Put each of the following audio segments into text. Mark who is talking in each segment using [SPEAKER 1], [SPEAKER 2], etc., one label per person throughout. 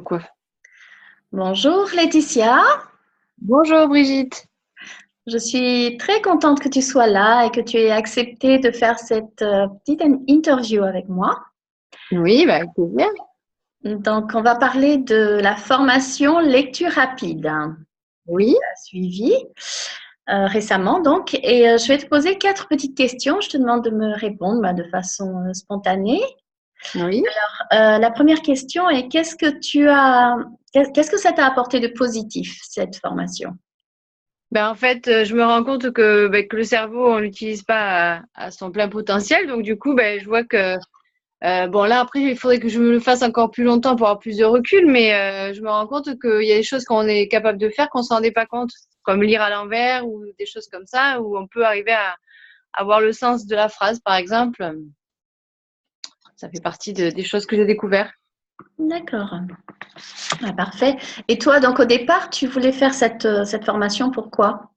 [SPEAKER 1] Quoi.
[SPEAKER 2] Bonjour Laetitia,
[SPEAKER 1] Bonjour Brigitte.
[SPEAKER 2] je suis très contente que tu sois là et que tu aies accepté de faire cette petite interview avec moi.
[SPEAKER 1] Oui, bah, avec plaisir.
[SPEAKER 2] Donc, on va parler de la formation lecture rapide
[SPEAKER 1] Oui,
[SPEAKER 2] suivie récemment. Donc, et je vais te poser quatre petites questions. Je te demande de me répondre de façon spontanée.
[SPEAKER 1] oui.
[SPEAKER 2] La première question est qu'est-ce que ça t'a apporté de positif, cette formation?
[SPEAKER 1] Ben, en fait, je me rends compte que le cerveau, on l'utilise pas à son plein potentiel. Donc, du coup, je vois que, bon, là, après, il faudrait que je me le fasse encore plus longtemps pour avoir plus de recul. Mais je me rends compte qu'il y a des choses qu'on est capable de faire qu'on ne s'en rendait pas compte, comme lire à l'envers ou des choses comme ça, où on peut arriver à avoir le sens de la phrase, par exemple. Ça fait partie des choses que j'ai découvertes.
[SPEAKER 2] D'accord. Ah, parfait. Et toi, donc au départ, tu voulais faire cette formation, pourquoi?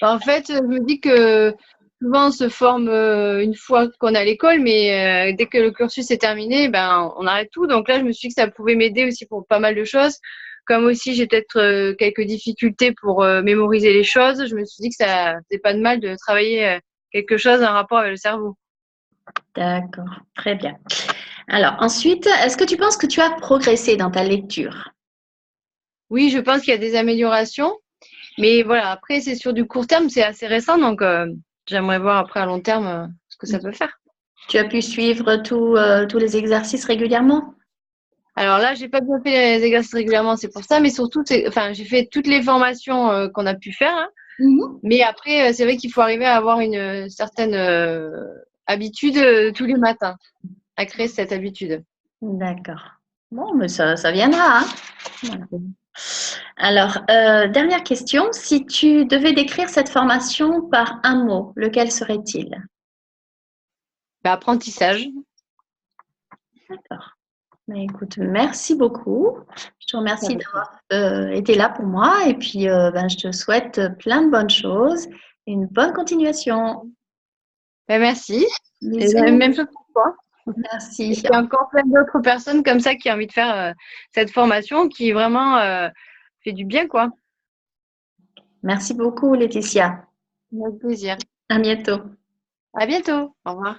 [SPEAKER 1] En fait, je me dis que souvent on se forme une fois qu'on est à l'école, mais dès que le cursus est terminé, ben on arrête tout. Donc là, je me suis dit que ça pouvait m'aider aussi pour pas mal de choses. Comme aussi j'ai peut-être quelques difficultés pour mémoriser les choses, je me suis dit que ça c'est pas de mal de travailler quelque chose en rapport avec le cerveau.
[SPEAKER 2] D'accord, très bien. Alors ensuite, est-ce que tu penses que tu as progressé dans ta lecture?
[SPEAKER 1] Oui, je pense qu'il y a des améliorations, mais voilà, après c'est sur du court terme, c'est assez récent, donc j'aimerais voir après à long terme ce que ça peut faire.
[SPEAKER 2] Tu as pu suivre tous les exercices régulièrement?
[SPEAKER 1] Alors là, j'ai pas bien fait les exercices régulièrement, c'est pour ça, mais surtout, enfin, j'ai fait toutes les formations qu'on a pu faire, hein.
[SPEAKER 2] Mhm.
[SPEAKER 1] Mais après, c'est vrai qu'il faut arriver à avoir une certaine habitude tous les matins, à créer cette habitude.
[SPEAKER 2] D'accord. Bon, mais ça viendra, hein. Voilà. Alors, dernière question, si tu devais décrire cette formation par un mot, lequel serait-il?
[SPEAKER 1] Apprentissage.
[SPEAKER 2] D'accord. Mais écoute, merci beaucoup. Je te remercie d'avoir été là pour moi et puis je te souhaite plein de bonnes choses et une bonne continuation.
[SPEAKER 1] Merci. Et
[SPEAKER 2] Bisous.
[SPEAKER 1] même chose pour toi. Et
[SPEAKER 2] Merci.
[SPEAKER 1] il y a encore plein d'autres personnes comme ça qui ont envie de faire cette formation qui vraiment fait du bien, quoi.
[SPEAKER 2] Merci beaucoup, Laetitia.
[SPEAKER 1] Avec plaisir.
[SPEAKER 2] À bientôt.
[SPEAKER 1] À bientôt. Au revoir.